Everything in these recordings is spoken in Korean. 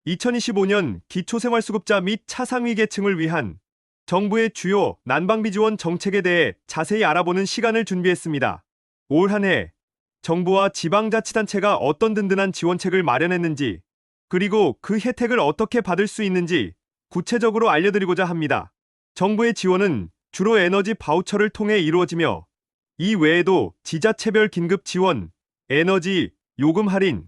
2025년 기초생활수급자 및 차상위 계층을 위한 정부의 주요 난방비 지원 정책에 대해 자세히 알아보는 시간을 준비했습니다. 올 한 해 정부와 지방자치단체가 어떤 든든한 지원책을 마련했는지, 그리고 그 혜택을 어떻게 받을 수 있는지 구체적으로 알려드리고자 합니다. 정부의 지원은 주로 에너지 바우처를 통해 이루어지며, 이 외에도 지자체별 긴급 지원, 에너지 요금 할인,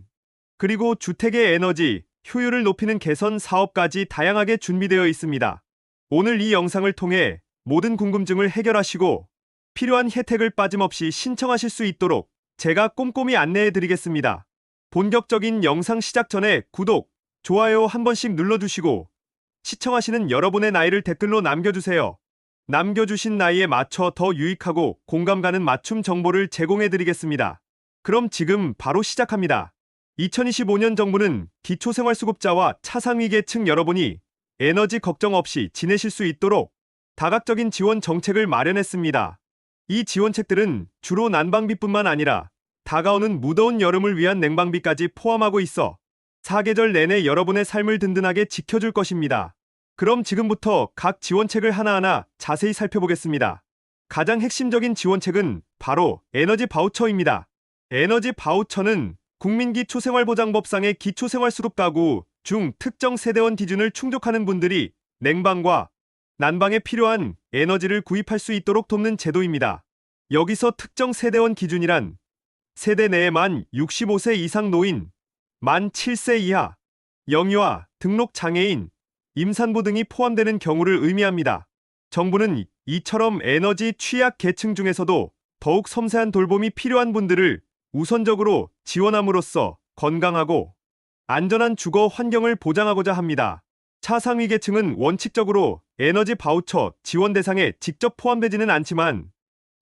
그리고 주택의 에너지 효율을 높이는 개선 사업까지 다양하게 준비되어 있습니다. 오늘 이 영상을 통해 모든 궁금증을 해결하시고 필요한 혜택을 빠짐없이 신청하실 수 있도록 제가 꼼꼼히 안내해 드리겠습니다. 본격적인 영상 시작 전에 구독, 좋아요 한 번씩 눌러주시고 시청하시는 여러분의 나이를 댓글로 남겨주세요. 남겨주신 나이에 맞춰 더 유익하고 공감 가는 맞춤 정보를 제공해 드리겠습니다. 그럼 지금 바로 시작합니다. 2025년 정부는 기초생활수급자와 차상위 계층 여러분이 에너지 걱정 없이 지내실 수 있도록 다각적인 지원 정책을 마련했습니다. 이 지원책들은 주로 난방비뿐만 아니라 다가오는 무더운 여름을 위한 냉방비까지 포함하고 있어 사계절 내내 여러분의 삶을 든든하게 지켜줄 것입니다. 그럼 지금부터 각 지원책을 하나하나 자세히 살펴보겠습니다. 가장 핵심적인 지원책은 바로 에너지 바우처입니다. 에너지 바우처는 국민기초생활보장법상의 기초생활수급가구 중 특정 세대원 기준을 충족하는 분들이 냉방과 난방에 필요한 에너지를 구입할 수 있도록 돕는 제도입니다. 여기서 특정 세대원 기준이란 세대 내에 만 65세 이상 노인, 만 7세 이하, 영유아, 등록 장애인, 임산부 등이 포함되는 경우를 의미합니다. 정부는 이처럼 에너지 취약 계층 중에서도 더욱 섬세한 돌봄이 필요한 분들을 우선적으로 지원함으로써 건강하고 안전한 주거 환경을 보장하고자 합니다. 차상위 계층은 원칙적으로 에너지 바우처 지원 대상에 직접 포함되지는 않지만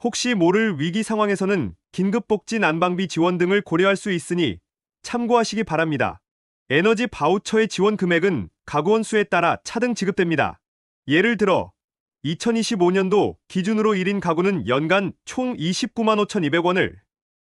혹시 모를 위기 상황에서는 긴급복지 난방비 지원 등을 고려할 수 있으니 참고하시기 바랍니다. 에너지 바우처의 지원 금액은 가구원 수에 따라 차등 지급됩니다. 예를 들어 2025년도 기준으로 1인 가구는 연간 총 29만 5,200원을,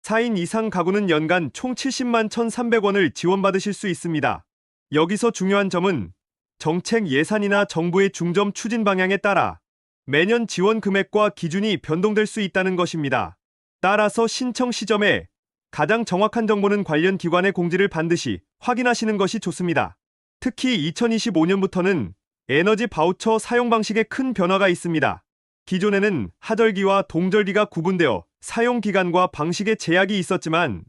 4인 이상 가구는 연간 총 70만 1,300원을 지원받으실 수 있습니다. 여기서 중요한 점은 정책 예산이나 정부의 중점 추진 방향에 따라 매년 지원 금액과 기준이 변동될 수 있다는 것입니다. 따라서 신청 시점에 가장 정확한 정보는 관련 기관의 공지를 반드시 확인하시는 것이 좋습니다. 특히 2025년부터는 에너지 바우처 사용 방식에 큰 변화가 있습니다. 기존에는 하절기와 동절기가 구분되어 사용 기간과 방식에 제약이 있었지만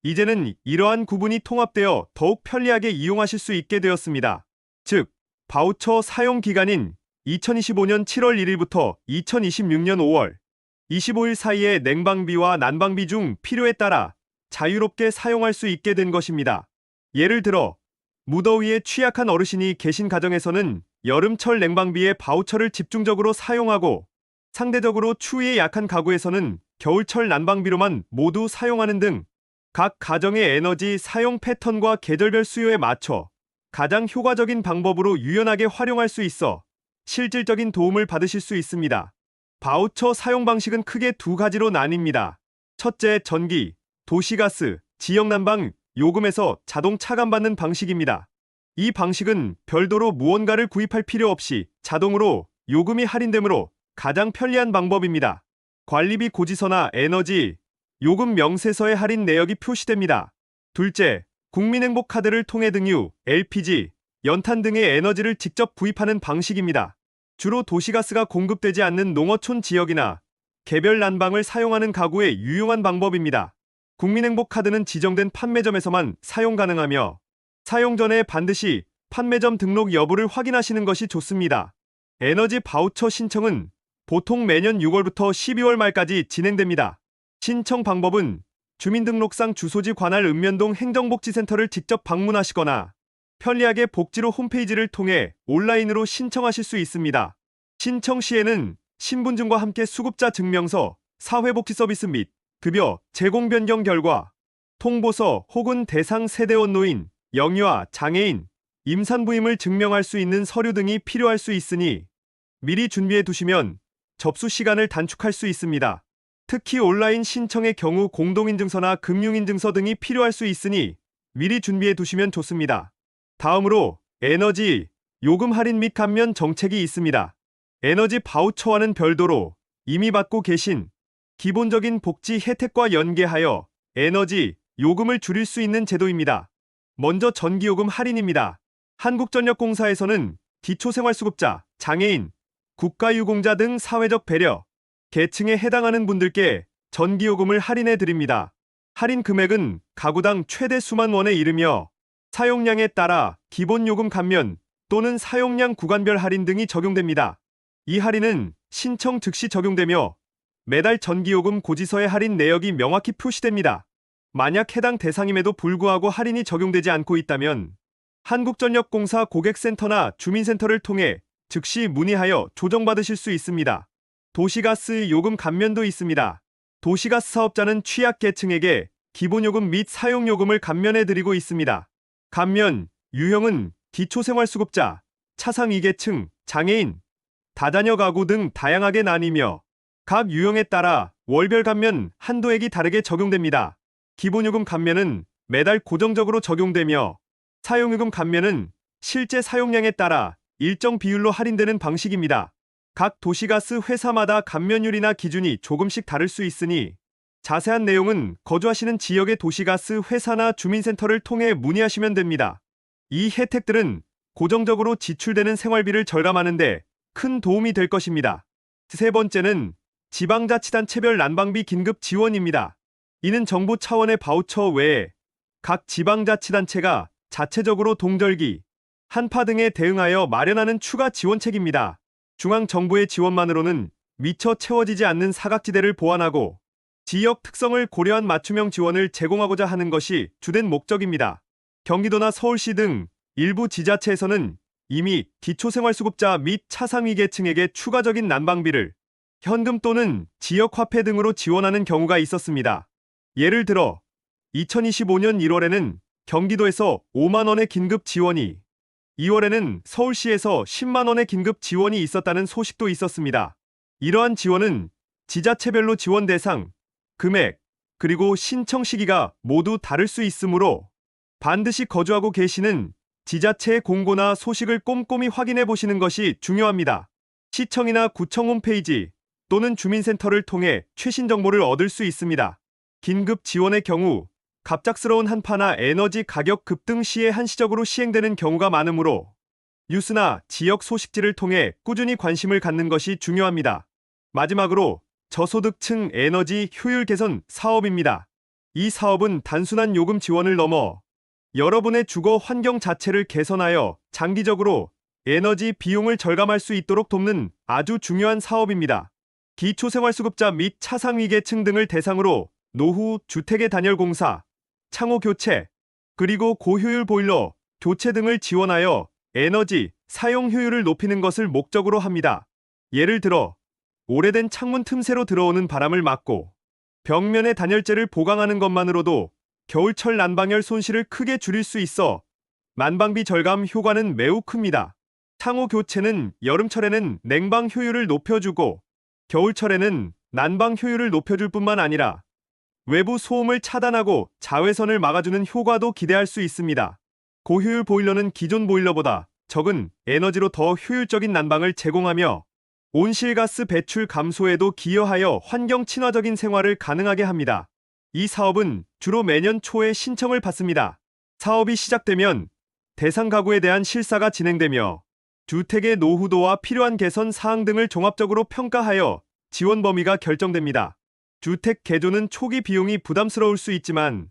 이제는 이러한 구분이 통합되어 더욱 편리하게 이용하실 수 있게 되었습니다. 즉, 바우처 사용 기간인 2025년 7월 1일부터 2026년 5월 25일 사이에 냉방비와 난방비 중 필요에 따라 자유롭게 사용할 수 있게 된 것입니다. 예를 들어 무더위에 취약한 어르신이 계신 가정에서는 여름철 냉방비의 바우처를 집중적으로 사용하고, 상대적으로 추위에 약한 가구에서는 겨울철 난방비로만 모두 사용하는 등 각 가정의 에너지 사용 패턴과 계절별 수요에 맞춰 가장 효과적인 방법으로 유연하게 활용할 수 있어 실질적인 도움을 받으실 수 있습니다. 바우처 사용 방식은 크게 두 가지로 나뉩니다. 첫째, 전기, 도시가스, 지역난방 요금에서 자동 차감받는 방식입니다. 이 방식은 별도로 무언가를 구입할 필요 없이 자동으로 요금이 할인되므로 가장 편리한 방법입니다. 관리비 고지서나 에너지 요금 명세서에 할인 내역이 표시됩니다. 둘째, 국민행복카드를 통해 등유, LPG, 연탄 등의 에너지를 직접 구입하는 방식입니다. 주로 도시가스가 공급되지 않는 농어촌 지역이나 개별 난방을 사용하는 가구에 유용한 방법입니다. 국민행복카드는 지정된 판매점에서만 사용 가능하며 사용 전에 반드시 판매점 등록 여부를 확인하시는 것이 좋습니다. 에너지 바우처 신청은 보통 매년 6월부터 12월 말까지 진행됩니다. 신청 방법은 주민등록상 주소지 관할 읍면동 행정복지센터를 직접 방문하시거나 편리하게 복지로 홈페이지를 통해 온라인으로 신청하실 수 있습니다. 신청 시에는 신분증과 함께 수급자 증명서, 사회복지서비스 및 급여 제공 변경 결과, 통보서 혹은 대상 세대원 노인, 영유아, 장애인, 임산부임을 증명할 수 있는 서류 등이 필요할 수 있으니 미리 준비해 두시면 접수 시간을 단축할 수 있습니다. 특히 온라인 신청의 경우 공동인증서나 금융인증서 등이 필요할 수 있으니 미리 준비해 두시면 좋습니다. 다음으로 에너지 요금 할인 및 감면 정책이 있습니다. 에너지 바우처와는 별도로 이미 받고 계신 기본적인 복지 혜택과 연계하여 에너지 요금을 줄일 수 있는 제도입니다. 먼저 전기요금 할인입니다. 한국전력공사에서는 기초생활수급자, 장애인, 국가유공자 등 사회적 배려 계층에 해당하는 분들께 전기요금을 할인해 드립니다. 할인 금액은 가구당 최대 수만 원에 이르며 사용량에 따라 기본요금 감면 또는 사용량 구간별 할인 등이 적용됩니다. 이 할인은 신청 즉시 적용되며 매달 전기요금 고지서의 할인 내역이 명확히 표시됩니다. 만약 해당 대상임에도 불구하고 할인이 적용되지 않고 있다면 한국전력공사 고객센터나 주민센터를 통해 즉시 문의하여 조정받으실 수 있습니다. 도시가스 요금 감면도 있습니다. 도시가스 사업자는 취약계층에게 기본요금 및 사용요금을 감면해드리고 있습니다. 감면, 유형은 기초생활수급자, 차상위계층, 장애인, 다자녀 가구 등 다양하게 나뉘며 각 유형에 따라 월별 감면 한도액이 다르게 적용됩니다. 기본요금 감면은 매달 고정적으로 적용되며 사용요금 감면은 실제 사용량에 따라 일정 비율로 할인되는 방식입니다. 각 도시가스 회사마다 감면율이나 기준이 조금씩 다를 수 있으니 자세한 내용은 거주하시는 지역의 도시가스 회사나 주민센터를 통해 문의하시면 됩니다. 이 혜택들은 고정적으로 지출되는 생활비를 절감하는 데 큰 도움이 될 것입니다. 세 번째는 지방자치단체별 난방비 긴급 지원입니다. 이는 정부 차원의 바우처 외에 각 지방자치단체가 자체적으로 동절기, 한파 등에 대응하여 마련하는 추가 지원책입니다. 중앙정부의 지원만으로는 미처 채워지지 않는 사각지대를 보완하고 지역 특성을 고려한 맞춤형 지원을 제공하고자 하는 것이 주된 목적입니다. 경기도나 서울시 등 일부 지자체에서는 이미 기초생활수급자 및 차상위계층에게 추가적인 난방비를 현금 또는 지역화폐 등으로 지원하는 경우가 있었습니다. 예를 들어 2025년 1월에는 경기도에서 5만 원의 긴급 지원이, 2월에는 서울시에서 10만 원의 긴급 지원이 있었다는 소식도 있었습니다. 이러한 지원은 지자체별로 지원 대상, 금액, 그리고 신청 시기가 모두 다를 수 있으므로 반드시 거주하고 계시는 지자체의 공고나 소식을 꼼꼼히 확인해 보시는 것이 중요합니다. 시청이나 구청 홈페이지 또는 주민센터를 통해 최신 정보를 얻을 수 있습니다. 긴급 지원의 경우 갑작스러운 한파나 에너지 가격 급등 시에 한시적으로 시행되는 경우가 많으므로 뉴스나 지역 소식지를 통해 꾸준히 관심을 갖는 것이 중요합니다. 마지막으로 저소득층 에너지 효율 개선 사업입니다. 이 사업은 단순한 요금 지원을 넘어 여러분의 주거 환경 자체를 개선하여 장기적으로 에너지 비용을 절감할 수 있도록 돕는 아주 중요한 사업입니다. 기초생활수급자 및 차상위계층 등을 대상으로 노후, 주택의 단열 공사, 창호 교체, 그리고 고효율 보일러, 교체 등을 지원하여 에너지 사용 효율을 높이는 것을 목적으로 합니다. 예를 들어 오래된 창문 틈새로 들어오는 바람을 막고 벽면에 단열재를 보강하는 것만으로도 겨울철 난방열 손실을 크게 줄일 수 있어 난방비 절감 효과는 매우 큽니다. 창호 교체는 여름철에는 냉방 효율을 높여주고 겨울철에는 난방 효율을 높여줄 뿐만 아니라 외부 소음을 차단하고 자외선을 막아주는 효과도 기대할 수 있습니다. 고효율 보일러는 기존 보일러보다 적은 에너지로 더 효율적인 난방을 제공하며 온실가스 배출 감소에도 기여하여 환경 친화적인 생활을 가능하게 합니다. 이 사업은 주로 매년 초에 신청을 받습니다. 사업이 시작되면 대상 가구에 대한 실사가 진행되며 주택의 노후도와 필요한 개선 사항 등을 종합적으로 평가하여 지원 범위가 결정됩니다. 주택 개조는 초기 비용이 부담스러울 수 있지만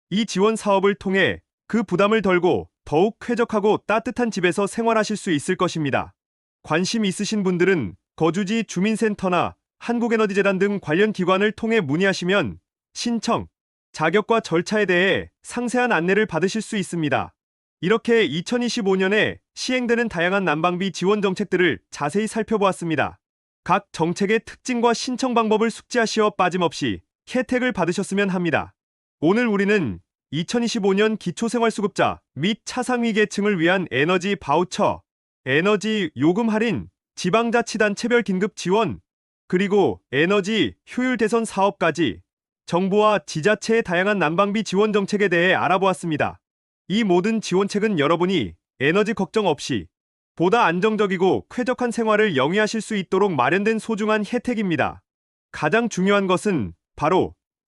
이 지원 사업을 통해 그 부담을 덜고 더욱 쾌적하고 따뜻한 집에서 생활하실 수 있을 것입니다. 관심 있으신 분들은 거주지 주민센터나 한국에너지재단 등 관련 기관을 통해 문의하시면 신청, 자격과 절차에 대해 상세한 안내를 받으실 수 있습니다. 이렇게 2025년에 시행되는 다양한 난방비 지원 정책들을 자세히 살펴보았습니다. 각 정책의 특징과 신청 방법을 숙지하시어 빠짐없이 혜택을 받으셨으면 합니다. 오늘 우리는 2025년 기초생활수급자 및 차상위계층을 위한 에너지 바우처, 에너지 요금 할인, 지방자치단체별 긴급 지원, 그리고 에너지 효율 개선 사업까지 정부와 지자체의 다양한 난방비 지원 정책에 대해 알아보았습니다. 이 모든 지원책은 여러분이 에너지 걱정 없이 보다 안정적이고 쾌적한 생활을 영위하실 수 있도록 마련된 소중한 혜택입니다. 가장 중요한 것은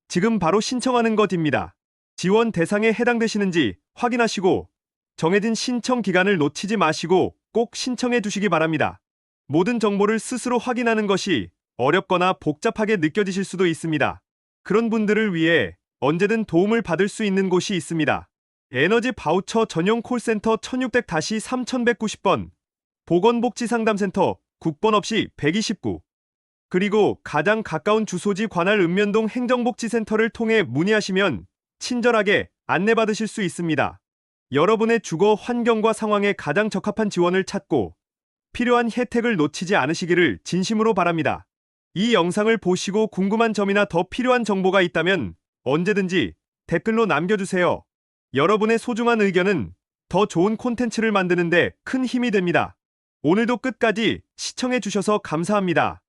지금 바로 신청하는 것입니다. 지원 대상에 해당되시는지 확인하시고 정해진 신청 기간을 놓치지 마시고 꼭 신청해 주시기 바랍니다. 모든 정보를 스스로 확인하는 것이 어렵거나 복잡하게 느껴지실 수도 있습니다. 그런 분들을 위해 언제든 도움을 받을 수 있는 곳이 있습니다. 에너지 바우처 전용 콜센터 1600-3190번, 보건복지상담센터 국번 없이 129, 그리고 가장 가까운 주소지 관할 읍면동 행정복지센터를 통해 문의하시면 친절하게 안내받으실 수 있습니다. 여러분의 주거 환경과 상황에 가장 적합한 지원을 찾고 필요한 혜택을 놓치지 않으시기를 진심으로 바랍니다. 이 영상을 보시고 궁금한 점이나 더 필요한 정보가 있다면 언제든지 댓글로 남겨주세요. 여러분의 소중한 의견은 더 좋은 콘텐츠를 만드는 데 큰 힘이 됩니다. 오늘도 끝까지 시청해 주셔서 감사합니다.